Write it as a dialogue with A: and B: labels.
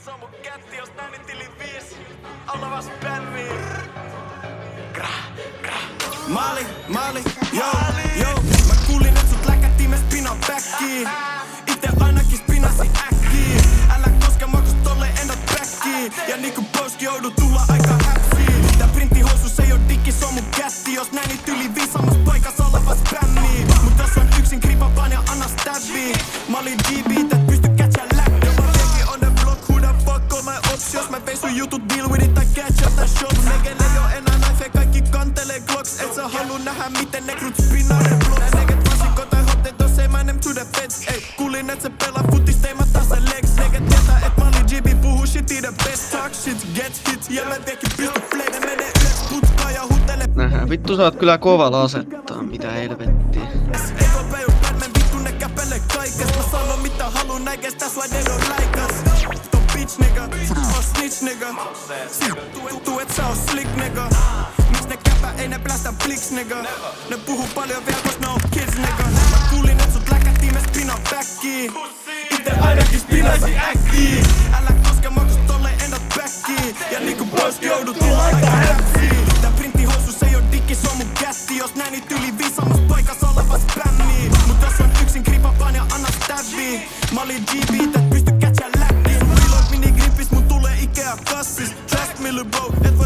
A: se on mun kätti, jos näin niin tili 5. Olla vaan spänni. Maali, joo. Mä kuulin, et sut läkättiin, me spinaa backiin. Ite ainakin spinasi äkkiin. Älä koske makus tolle ennät backiin. Ja niinku poski joudu tulla aika häpsiin. Tää printtihousus ei oo dikki, se on mun kätti. Jos näin niin yli 5 sammas paikassa oleva spänni. Mut tässä on yksin kripa vaan ja anna stabbi. Mä olin GB, et pysty catcha läppä. Mä vekin on the block, who the fuck all my ops. Jos mä vein sun jutut, deal with it, I catch up the shop. Negelle ei oo enää knife, kaikki kantelee glocks. Et sä haluu nähdä miten negrut spinnaa ne blocks. Nää neget vasikko tai hotte, don't say my name to the feds. Ei, kuulin et se pelaa futista, ei mä taas se legs. Neget tietää et mä olin GB, puhuu shitii the best. Talk shit, get hit, ja mä vekin pysty flex. Ne menee yöks putkaa ja huttele.
B: Nähdään, vittu sä oot kyllä kovalla asettaa, mitä helvettiä.
A: Eko päivä Batman, vittu ne käpele kaikes. Mä sanon mitä haluun näkes, that's why they don't like us. Don't bitch nigga, on snitch nigga. Tuu et sä oo slick nigga. Miks ne käpä, ei ne blästä bliks nigga. Ne puhuu paljon vielä, kos ne on kids nigga. Mä kuulin et sut läkättiin, me spinaa backiin. Ite ainakin spinasi äkkiin. Älä koske makus tolle ennät backiin. Ja niinku pois joudut tulla aika häpsiin. Tää printtihousus ei oo dikki, se on mun kätti. Jos näin niin yli 5 sammas paikassa oleva spänni. Mut tässä on yksin kripa vaan ja anna stabbi. Mä olin GB, et pysty catcha läppiin. Reload mini grippis, mun tulee Ikea kassis. Trust me lil bro, et